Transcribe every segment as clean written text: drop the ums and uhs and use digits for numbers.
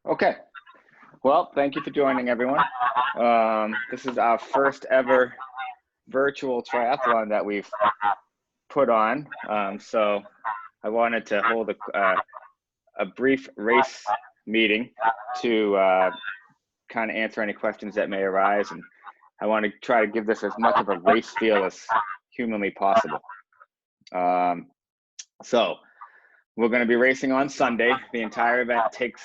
Okay. Well, thank you for joining, everyone. This is our first ever virtual triathlon that we've put on. So I wanted to hold a brief race meeting to kind of answer any questions that may arise. And I want to try to give this as much of a race feel as humanly possible. So we're going to be racing on Sunday. The entire event takes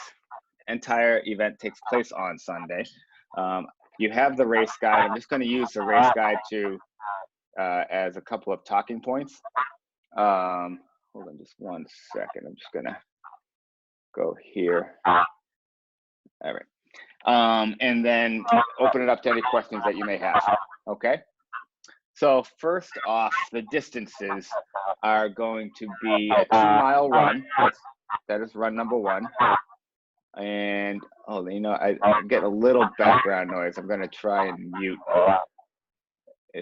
place on Sunday. You have the race guide. I'm just going to use the race guide to as a couple of talking points. Hold on just one second. I'm just going to go here. All right. And then open it up to any questions that you may have. Okay. So first off, the distances are going to be a 2-mile run. That is run number 1. And oh, you know, I get a little background noise. I'm going to try and mute.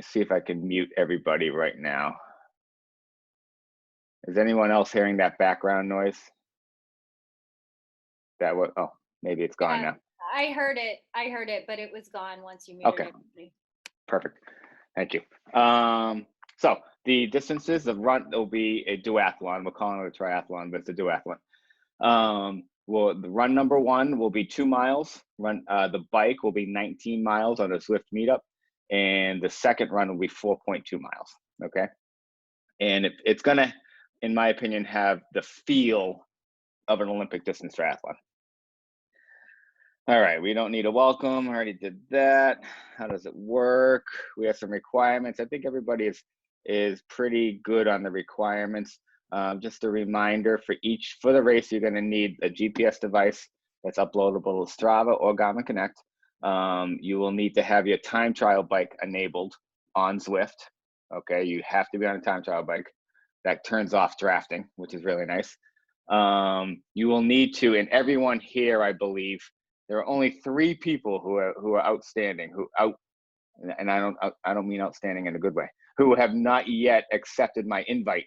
See if I can mute everybody right now. Is anyone else hearing that background noise? That was, oh, maybe it's gone now. I heard it, but it was gone once you muted everybody. Perfect. Thank you. So the distances of run will be a duathlon. We're calling it a triathlon, but it's a duathlon. Well, the run number 1 will be 2 miles. The bike will be 19 miles on a Zwift meetup, and the second run will be 4.2 miles. Okay, and it's gonna, in my opinion, have the feel of an Olympic distance triathlon. All right, we don't need a welcome. I already did that. How does it work? We have some requirements. I think everybody is pretty good on the requirements. Just a reminder, for the race, you're going to need a GPS device that's uploadable to Strava or Garmin Connect. You will need to have your time trial bike enabled on Zwift. Okay, you have to be on a time trial bike. That turns off drafting, which is really nice. You will need to, and everyone here, I believe, there are only 3 people who are outstanding, and I don't mean outstanding in a good way, who have not yet accepted my invite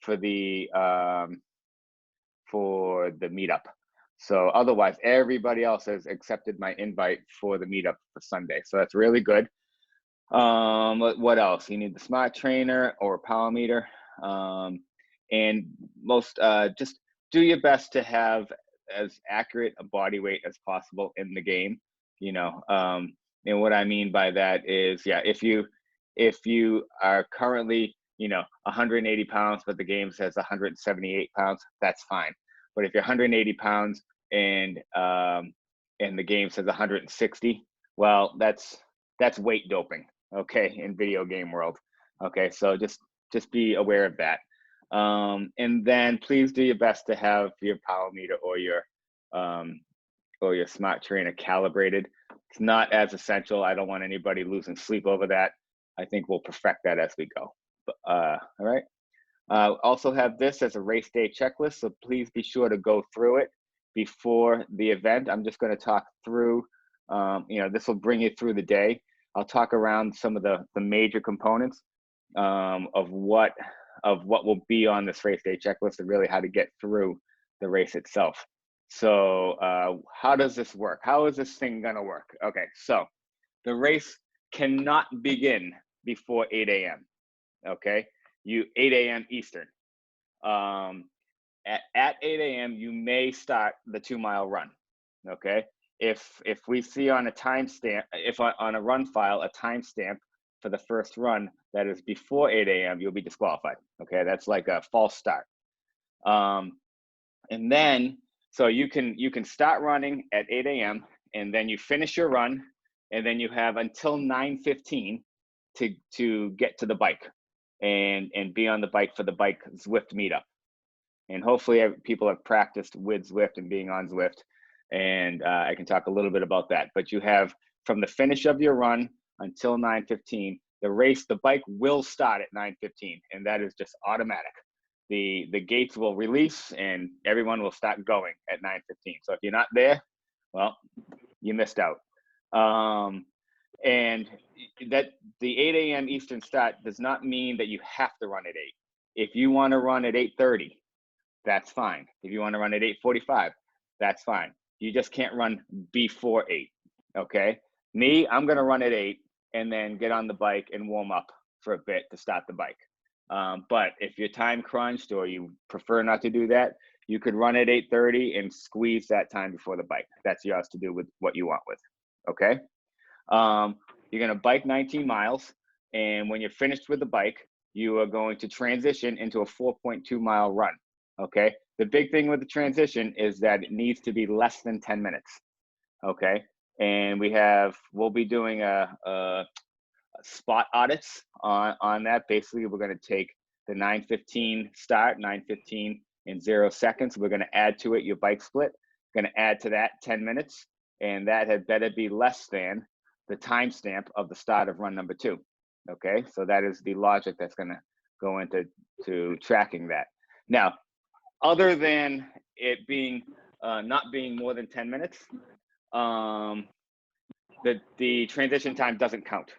for the meetup. So otherwise, everybody else has accepted my invite for the meetup for Sunday. So that's really good. What else? You need the smart trainer or a power meter, and just do your best to have as accurate a body weight as possible in the game. You know, and what I mean by that is, yeah, if you are currently, 180 pounds, but the game says 178 pounds, that's fine. But if you're 180 pounds and the game says 160, well, that's weight doping, okay, in video game world. Okay, so just be aware of that. And then please do your best to have your power meter or your smart trainer calibrated. It's not as essential. I don't want anybody losing sleep over that. I think we'll perfect that as we go. All right. Also have this as a race day checklist, so please be sure to go through it before the event. I'm just going to talk through, this will bring you through the day. I'll talk around some of the major components of what will be on this race day checklist and really how to get through the race itself. So how does this work? How is this thing going to work? Okay, so the race cannot begin before 8 a.m. Okay, 8 a.m. Eastern. At 8 a.m. you may start the 2-mile run. Okay, if we see on a timestamp, if on a run file a timestamp for the first run that is before 8 a.m., you'll be disqualified. Okay, that's like a false start. And then so you can start running at 8 a.m. and then you finish your run, and then you have until 9:15 to get to the bike and be on the bike for the bike Zwift meetup. And hopefully people have practiced with Zwift and being on Zwift, and I can talk a little bit about that. But you have from the finish of your run until 9:15, the bike will start at 9:15, and that is just automatic. The gates will release and everyone will start going at 9:15. So if you're not there, well, you missed out. And that the 8 a.m. Eastern start does not mean that you have to run at 8. If you want to run at 8:30, that's fine. If you want to run at 8:45, that's fine. You just can't run before 8, okay? Me, I'm gonna run at 8 and then get on the bike and warm up for a bit to start the bike. But if you're time crunched or you prefer not to do that, you could run at 8:30 and squeeze that time before the bike. That's yours to do with what you want with, okay? You're gonna bike 19 miles, and when you're finished with the bike, you are going to transition into a 4.2 mile run, okay? The big thing with the transition is that it needs to be less than 10 minutes, okay? And we'll be doing a spot audits on that. Basically, we're going to take the 9:15 start, 9:15 in 0 seconds. We're going to add to it your bike split. Going to add to that 10 minutes, and that had better be less than the timestamp of the start of run number 2. Okay, so that is the logic that's going to go into tracking that. Now, other than it being not being more than 10 minutes, the transition time doesn't count.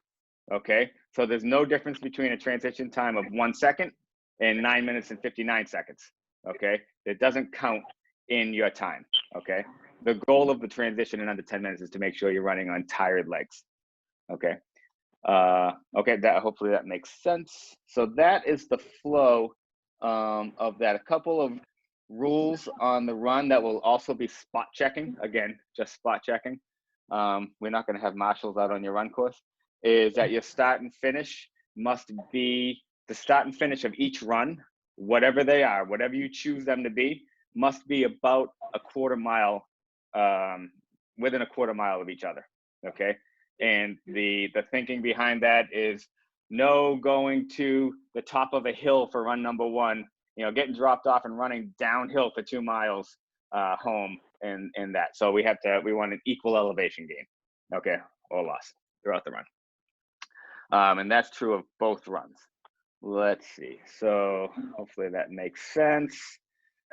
Okay, so there's no difference between a transition time of 1 second and 9 minutes and 59 seconds. Okay, it doesn't count in your time. Okay, the goal of the transition in under 10 minutes is to make sure you're running on tired legs. Okay, okay, that hopefully that makes sense. So that is the flow of that. A couple of rules on the run that will also be spot checking. Again, just spot checking. We're not going to have marshals out on your run course. Is that your start and finish must be the start and finish of each run, whatever they are, whatever you choose them to be, must be about a quarter mile, within a quarter mile of each other. Okay, and the thinking behind that is no going to the top of a hill for run number 1, you know, getting dropped off and running downhill for 2 miles home and that. So we want an equal elevation gain, okay, or loss throughout the run. And that's true of both runs. Let's see. So hopefully that makes sense.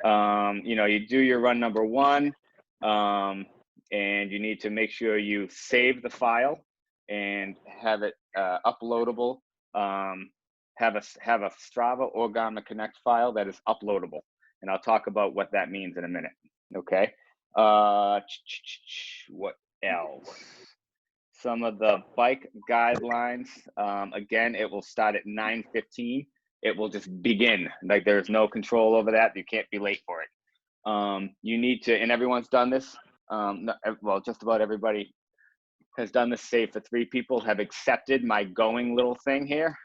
You know, you do your run number 1, and you need to make sure you save the file and have it uploadable. Have a Strava or Garmin Connect file that is uploadable, and I'll talk about what that means in a minute. Okay. What else? Some of the bike guidelines. Again, it will start at 9:15. It will just begin. Like there's no control over that. You can't be late for it. You need to, and everyone's done this. Well, just about everybody has done this, save for 3 people, have accepted my going little thing here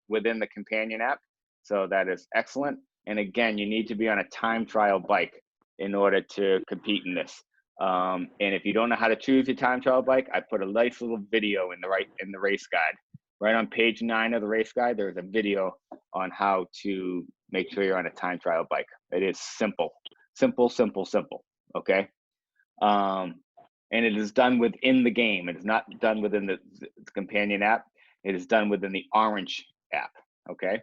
within the companion app. So that is excellent. And again, you need to be on a time trial bike in order to compete in this. And if you don't know how to choose your time trial bike, I put a nice little video in the race guide. Right on page 9 of the race guide, there's a video on how to make sure you're on a time trial bike. It is simple, simple, simple, simple. Okay. And it is done within the game. It is not done within the companion app. It is done within the Orange app. Okay.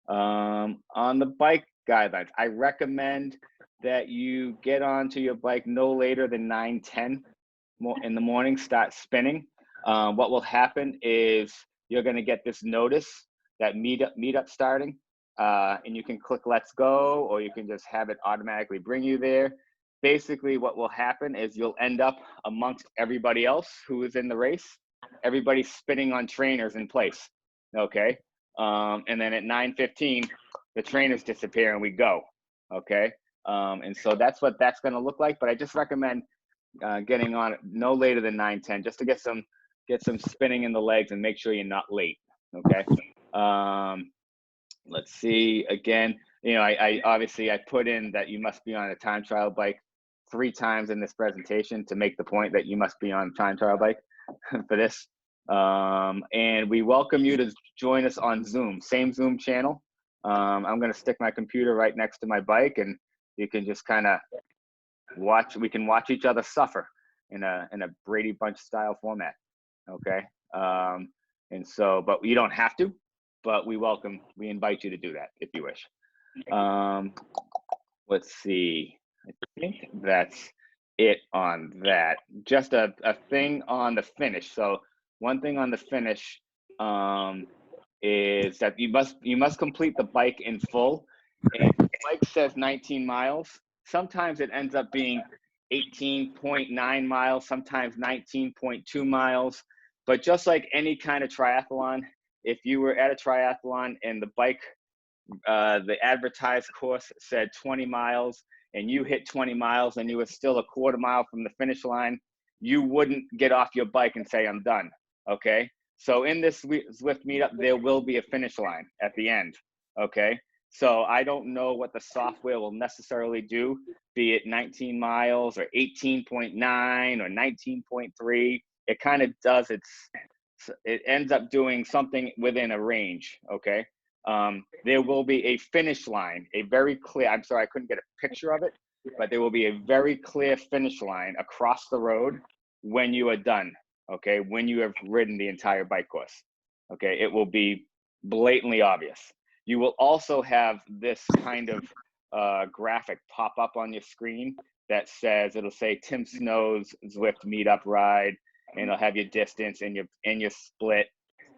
On the bike guidelines, I recommend that you get onto your bike no later than 9:10 in the morning, start spinning. What will happen is you're going to get this notice that meetup starting, and you can click let's go, or you can just have it automatically bring you there. Basically what will happen is you'll end up amongst everybody else who is in the race. Everybody's spinning on trainers in place. Okay. And then at 9:15, the trainers disappear and we go. Okay. And so that's what that's going to look like. But I just recommend getting on it no later than 9:10, just to get some spinning in the legs and make sure you're not late. Okay. Let's see. Again, you know, I obviously I put in that you must be on a time trial bike 3 times in this presentation to make the point that you must be on a time trial bike for this. And we welcome you to join us on Zoom, same Zoom channel. I'm going to stick my computer right next to my bike, and you can just kind of watch. We can watch each other suffer in a Brady Bunch style format. Okay. And so, but you don't have to, but we invite you to do that if you wish. Let's see. I think that's it on that. Just a thing on the finish. So one thing on the finish is that you must complete the bike in full. And the bike says 19 miles. Sometimes it ends up being 18.9 miles, sometimes 19.2 miles. But just like any kind of triathlon, if you were at a triathlon and the bike, the advertised course said 20 miles and you hit 20 miles and you were still a quarter mile from the finish line, you wouldn't get off your bike and say, I'm done, okay? So in this Zwift meetup, there will be a finish line at the end, okay? So I don't know what the software will necessarily do, be it 19 miles or 18.9 or 19.3. It kind of does it ends up doing something within a range, okay? There will be a finish line, a very clear, I'm sorry, I couldn't get a picture of it, but there will be a very clear finish line across the road when you are done, okay? When you have ridden the entire bike course, okay? It will be blatantly obvious. You will also have this kind of graphic pop up on your screen that says, it'll say Tim Snow's Zwift meetup ride, and it'll have your distance and your split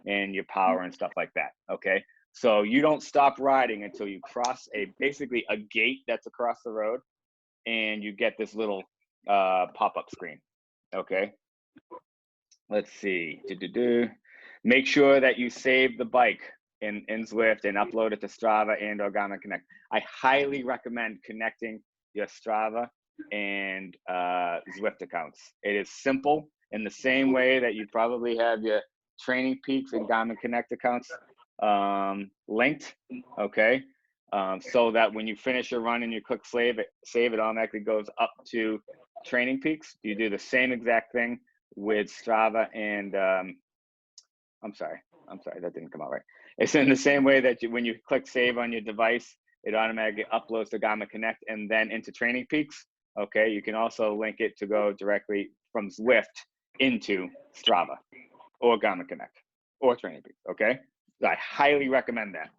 and your power and stuff like that, okay? So you don't stop riding until you cross basically a gate that's across the road, and you get this little pop-up screen, okay? Let's see. Make sure that you save the bike in Zwift and upload it to Strava and or Garmin Connect. I highly recommend connecting your Strava and Zwift accounts. It is simple, in the same way that you probably have your Training Peaks and Garmin Connect accounts linked, okay? So that when you finish your run and you click save, it automatically goes up to Training Peaks. You do the same exact thing with Strava and I'm sorry, that didn't come out right. It's in the same way that when you click save on your device, it automatically uploads to Garmin Connect and then into Training Peaks. Okay, you can also link it to go directly from Zwift into Strava or Garmin Connect or Training Peaks. Okay, so I highly recommend that.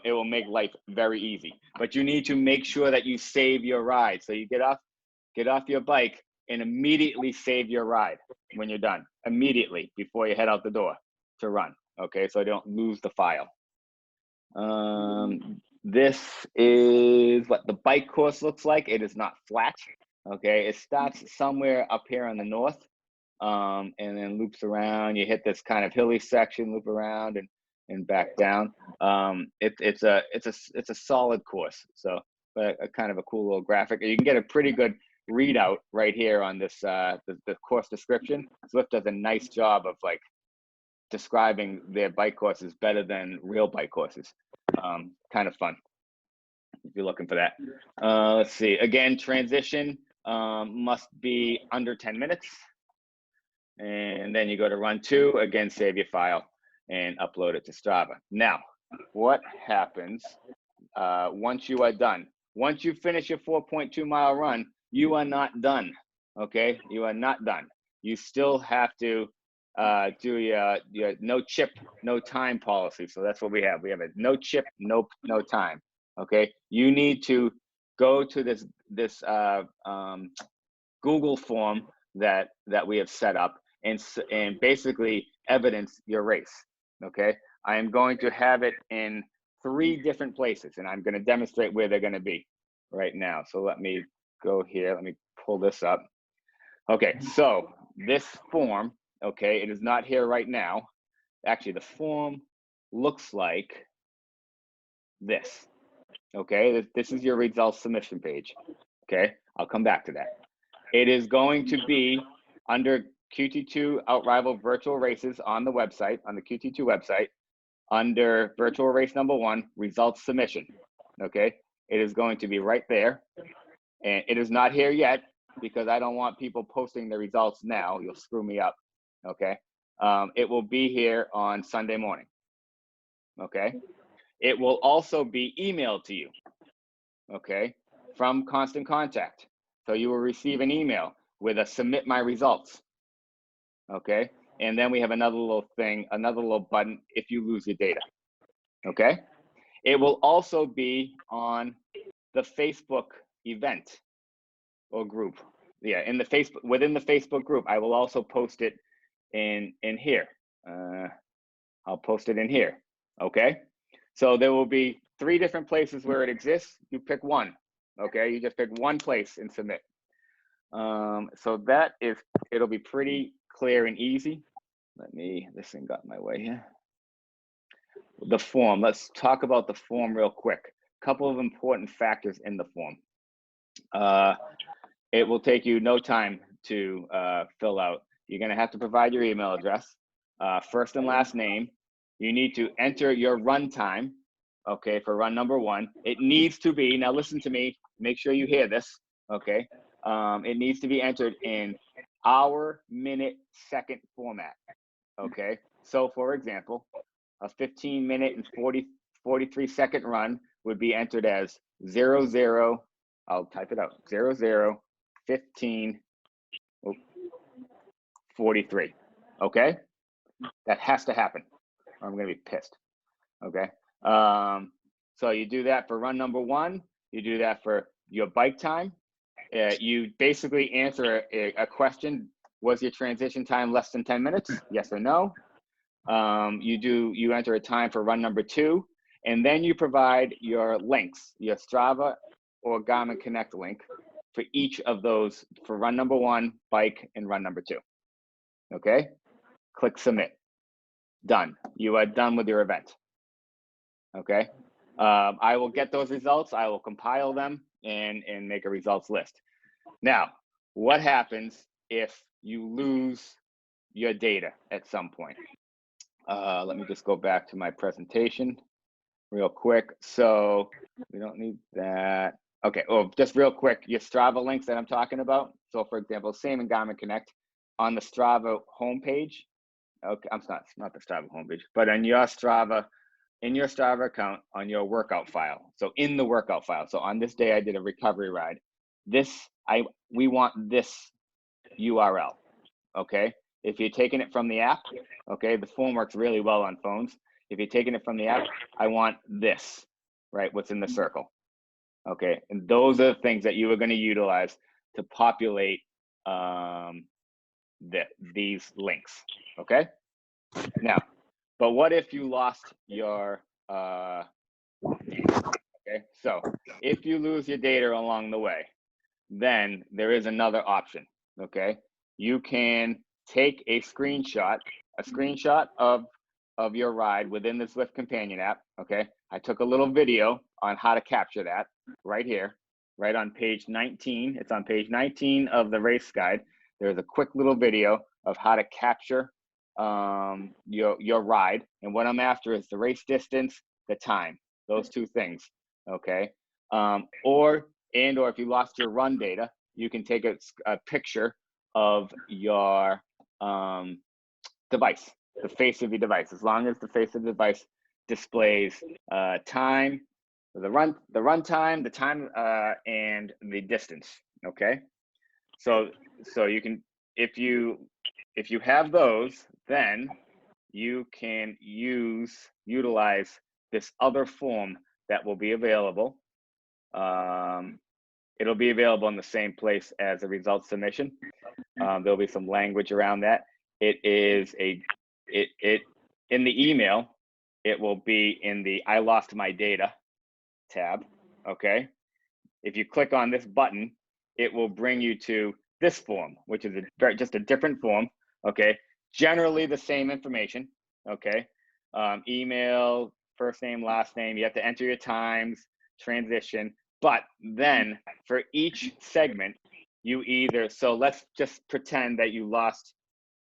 It will make life very easy, but you need to make sure that you save your ride. So you get off your bike and immediately save your ride when you're done, immediately before you head out the door to run. Okay, so I don't lose the file. This is what the bike course looks like. It is not flat. Okay, it starts somewhere up here on the north, and then loops around. You hit this kind of hilly section, loop around, and back down. It's a solid course. So, but a kind of a cool little graphic. You can get a pretty good readout right here on this the course description. Zwift does a nice job of like describing their bike courses better than real bike courses. Kind of fun if you're looking for that. Let's see. Again, transition must be under 10 minutes. And then you go to run 2, again, save your file and upload it to Strava. Now, what happens once you are done? Once you finish your 4.2 mile run, you are not done, okay? You are not done. You still have to do your no chip, no time policy. So that's what we have. We have a no chip, no time, okay? You need to go to this Google form that we have set up and basically evidence your race, okay? I am going to have it in 3 different places, and I'm going to demonstrate where they're going to be right now. So let me go here. Let me pull this up. Okay, so this form, okay, it is not here right now. Actually, the form looks like this, okay? This is your results submission page, okay? I'll come back to that. It is going to be under QT2 Outrival virtual races on the website, on the QT2 website, under virtual race number 1, results submission, okay? It is going to be right there. And it is not here yet because I don't want people posting the results now. You'll screw me up, okay? It will be here on Sunday morning, okay? It will also be emailed to you, okay, from Constant Contact. So you will receive an email with a submit my results, okay? And then we have another little thing, another little button if you lose your data, okay? It will also be on the Facebook event or group. Yeah, in the Facebook, within the Facebook group, I will also post it in here. I'll post it in here, okay? So there will be 3 different places where it exists. You pick one, Okay, you just pick one place and submit. So that is, it'll be pretty clear and easy. This thing got in my way here. The form, let's talk about the form real quick. Couple of important factors in the form. It will take you no time to fill out. You're gonna have to provide your email address, first and last name. You need to enter your run time, okay, for run number 1. It needs to be, now listen to me, make sure you hear this, okay? It needs to be entered in hour, minute, second format, okay? So for example, a 15-minute and 43-second run would be entered as 00, I'll type it out, 00, 15, 43, okay? That has to happen, or I'm gonna be pissed, okay? So you do that for run number 1, you do that for your bike time. You basically answer a question, was your transition time less than 10 minutes? Yes or no? You enter a time for run number 2, and then you provide your links, your Strava or Garmin Connect link for each of those, for run number 1, bike, and run number 2. Okay, click submit. Done. You are done with your event. Okay, I will get those results. I will compile them and make a results list. Now, what happens if you lose your data at some point? Let me just go back to my presentation real quick. So we don't need that. Okay, just real quick, your Strava links that I'm talking about. So for example, same in Garmin Connect, on the Strava homepage. Okay, I'm not the Strava homepage, but on your Strava, in your Strava account, on your workout file. So in the workout file. So on this day, I did a recovery ride. We want this URL. Okay, if you're taking it from the app, okay, the form works really well on phones. If you're taking it from the app, I want this, right? What's in the circle. Okay, and those are the things that you are going to utilize to populate these links. Okay, now, but what if you lost your data? Okay, so if you lose your data along the way, then there is another option. Okay, you can take a screenshot of your ride within the Zwift companion app. Okay, I took a little video on how to capture that right here, right on page 19. It's on page 19 of the race guide. There's a quick little video of how to capture your ride, and what I'm after is the race distance, the time, those two things. Okay, or if you lost your run data, you can take a picture of your device, the face of your device. As long as the face of the device displays time, the run time, the time, and the distance. Okay, so you can, if you have those, then you can utilize this other form that will be available. It'll be available in the same place as a result submission. There'll be some language around that. It is in the email, it will be in the I lost my data tab. Okay, if you click on this button, it will bring you to this form, which is just a different form. Okay, generally the same information. Okay, email, first name, last name. You have to enter your times, transition. But then for each segment, you either, so let's just pretend that you lost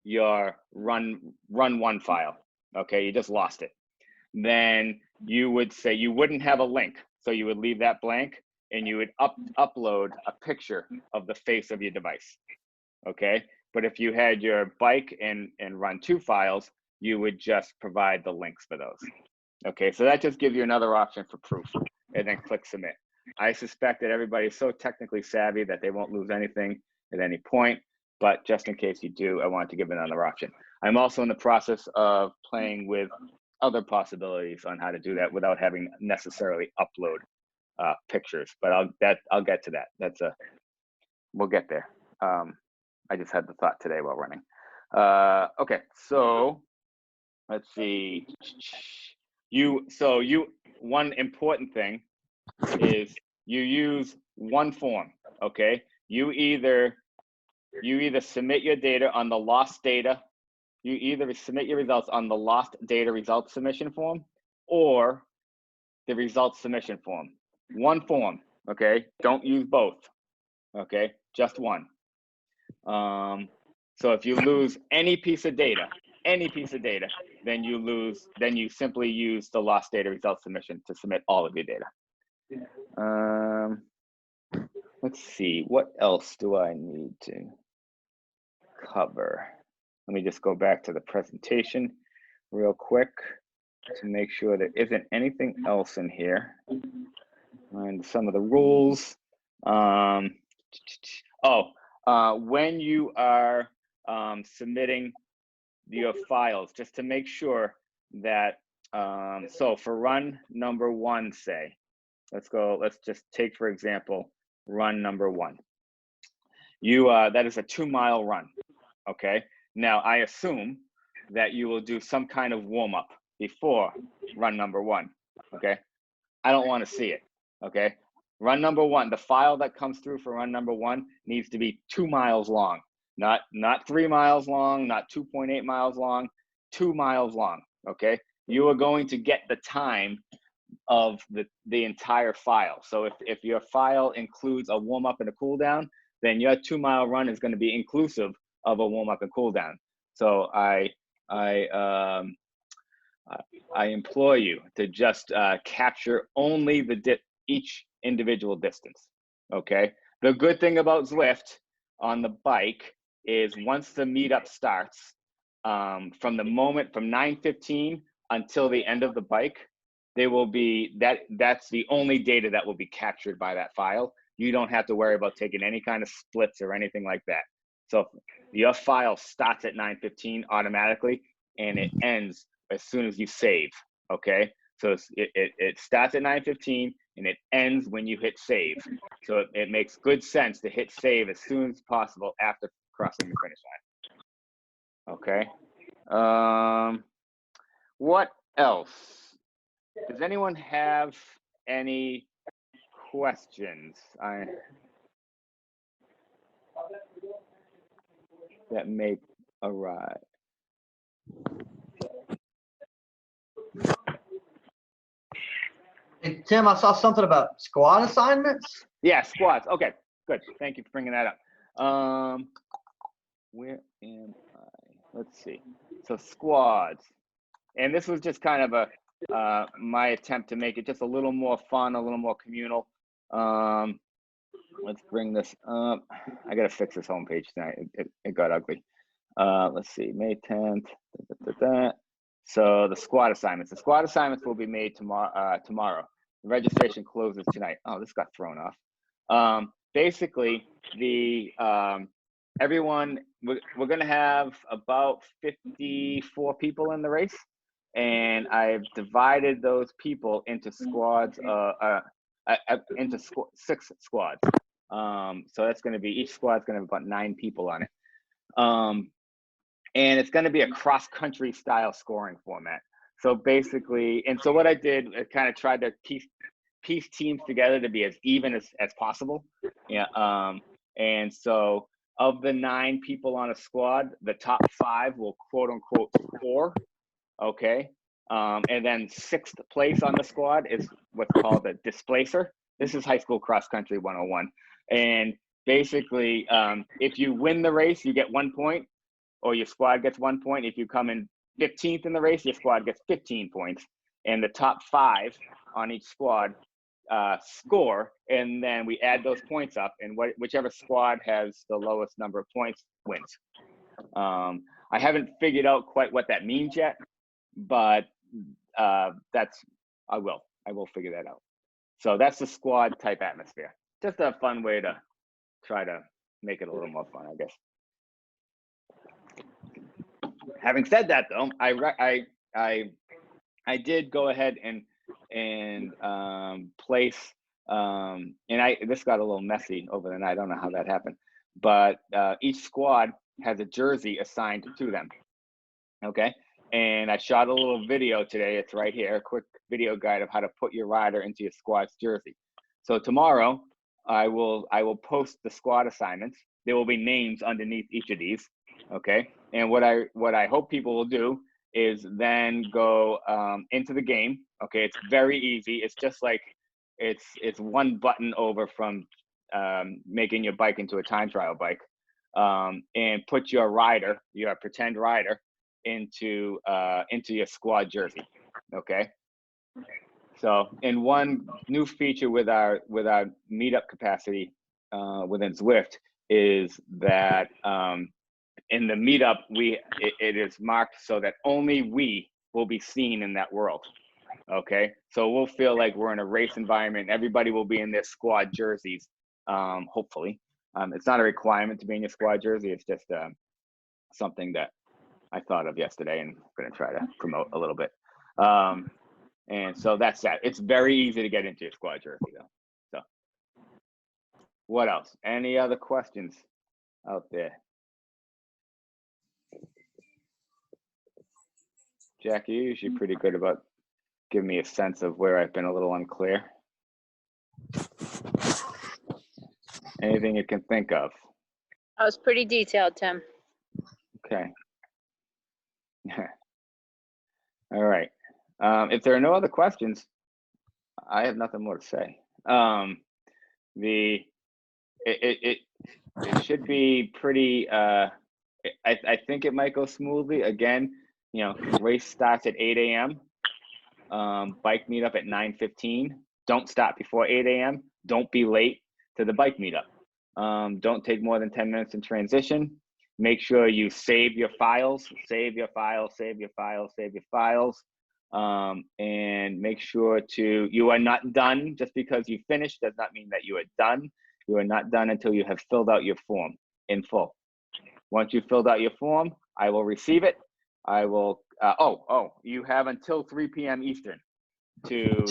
your run 1 file. Okay, you just lost it. Then you would say you wouldn't have a link. So you would leave that blank and you would upload a picture of the face of your device. Okay, but if you had your bike and run 2 files, you would just provide the links for those. Okay, so that just gives you another option for proof, and then click submit. I suspect that everybody's so technically savvy that they won't lose anything at any point, but just in case you do, I wanted to give another option. I'm also in the process of playing with other possibilities on how to do that without having necessarily upload pictures, but I'll get to that. We'll get there. I just had the thought today while running. Okay, so let's see. One important thing is you use one form, okay? You either submit your data on the lost data, you either submit your results on the lost data results submission form or the results submission form. One form, okay? Don't use both, okay? Just one. So if you lose any piece of data, then you simply use the lost data results submission to submit all of your data. Let's see, what else do I need to cover? Let me just go back to the presentation real quick to make sure there isn't anything else in here. And some of the rules. When you are submitting your files, just to make sure that, so for run number one, say, let's just take, for example, run number one. That is a 2-mile run, okay? Now, I assume that you will do some kind of warm-up before run number one, okay? I don't want to see it, okay? Run number one, the file that comes through for run number one needs to be 2 miles long, not 3 miles long, not 2.8 miles long, 2 miles long, okay? You are going to get the time of the entire file. So if your file includes a warm up and a cool down, then your 2-mile run is going to be inclusive of a warm up and cool down. So I implore you to just capture only each individual distance, okay? The good thing about Zwift on the bike is once the meetup starts, from 9:15 until the end of the bike, there will be, that's the only data that will be captured by that file. You don't have to worry about taking any kind of splits or anything like that. So your file starts at 9:15 automatically, and it ends as soon as you save, okay? So it starts at 9:15 and it ends when you hit save. So it makes good sense to hit save as soon as possible after crossing the finish line, okay? What else? Does anyone have any questions that may arise? Hey, Tim, I saw something about squad assignments. Yeah, squads. Okay, good. Thank you for bringing that up. Where am I? Let's see. So squads. And this was just kind of my attempt to make it just a little more fun, a little more communal. Let's bring this up. I got to fix this homepage tonight. It got ugly. Let's see, May 10th. So the squad assignments. The squad assignments will be made tomorrow. The registration closes tonight. Oh, this got thrown off. Basically, everyone, we're going to have about 54 people in the race. And I've divided those people into squads, into 6 squads. So that's going to be, each squad's going to have about 9 people on it. And it's going to be a cross-country style scoring format. So basically, and so what I did, I kind of tried to piece teams together to be as even as possible. Yeah. And so of the 9 people on a squad, the top 5 will quote unquote score. Okay. And then 6th place on the squad is what's called a displacer. This is high school cross country 101. And basically, if you win the race, you get 1 point, or your squad gets 1 point. If you come in 15th in the race, your squad gets 15 points. And the top 5 on each squad score, and then we add those points up, and whichever squad has the lowest number of points wins. I haven't figured out quite what that means yet, but I will figure that out. So that's the squad type atmosphere. Just a fun way to try to make it a little more fun, I guess. Having said that, though, I did go ahead and place and this got a little messy over the night. I don't know how that happened, but each squad has a jersey assigned to them. Okay. And I shot a little video today. It's right here, a quick video guide of how to put your rider into your squad's jersey. So tomorrow I will post the squad assignments. There will be names underneath each of these. Okay. And what I hope people will do is then go into the game. Okay. It's very easy. It's just like, it's one button over from making your bike into a time trial bike, and put your rider, your pretend rider, into your squad jersey. Okay. So, and one new feature with our meetup capacity within Zwift is that in the meetup it is marked so that only we will be seen in that world. Okay, so we'll feel like we're in a race environment. Everybody will be in their squad jerseys. Hopefully, it's not a requirement to be in your squad jersey. It's just something that I thought of yesterday, and I'm going to try to promote a little bit. And so that's that. It's very easy to get into your squad jersey, though. So, what else? Any other questions out there? Jackie, you're usually pretty good about giving me a sense of where I've been a little unclear. Anything you can think of? That was pretty detailed, Tim. Okay. All right. If there are no other questions, I have nothing more to say. It should be pretty. I think it might go smoothly. Again, you know, race starts at 8 a.m. Bike meetup at 9:15. Don't stop before 8 a.m. Don't be late to the bike meetup. Don't take more than 10 minutes in transition. Make sure you save your files, save your files, and make sure you are not done. Just because you finished does not mean that you are done. You are not done until you have filled out your form in full. Once you've filled out your form, I will receive it. I will, you have until 3 p.m. Eastern to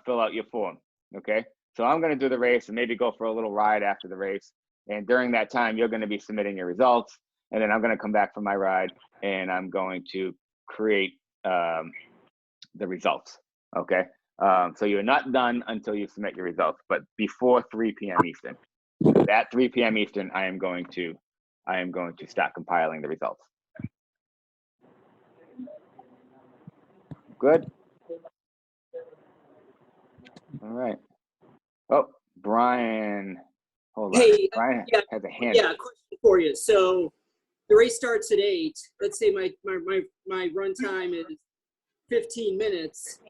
fill out your form, okay? So I'm gonna do the race and maybe go for a little ride after the race. And during that time, you're gonna be submitting your results. And then I'm gonna come back from my ride and I'm going to create the results, okay? So you're not done until you submit your results, but before 3 p.m. Eastern. At 3 p.m. Eastern, I am going to start compiling the results. Good. All right. Oh, Brian. Hold on. Hey, Brian yeah, has a hand. Yeah, question for you. So the race starts at 8. Let's say my run time is 15 minutes.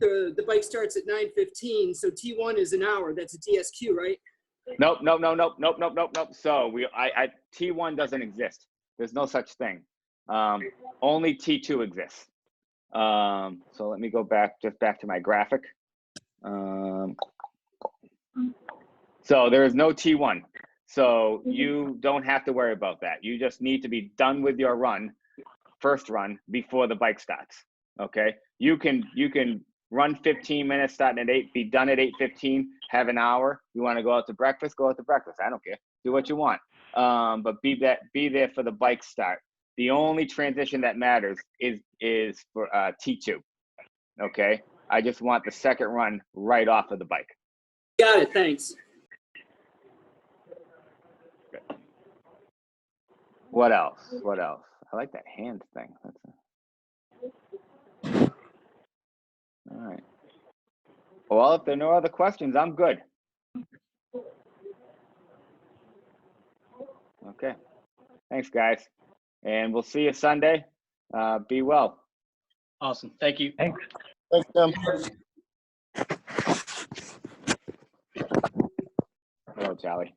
The bike starts at 9:15. So T1 is an hour. That's a DSQ, right? Nope. So T1 doesn't exist. There's no such thing. Only T2 exists. So let me go back to my graphic. So there is no T1. So you don't have to worry about that. You just need to be done with your first run before the bike starts. Okay. You can run 15 minutes starting at 8, be done at 8:15, have an hour. You want to go out to breakfast, go out to breakfast. I don't care. Do what you want. But be there for the bike start. The only transition that matters is for T2. Okay. I just want the second run right off of the bike. Got it. Thanks. Good. What else? I like that hand thing. All right. Well, if there are no other questions, I'm good. Okay. Thanks, guys. And we'll see you Sunday. Be well. Awesome. Thank you. Thanks. Thanks, Tim. Hello, Charlie.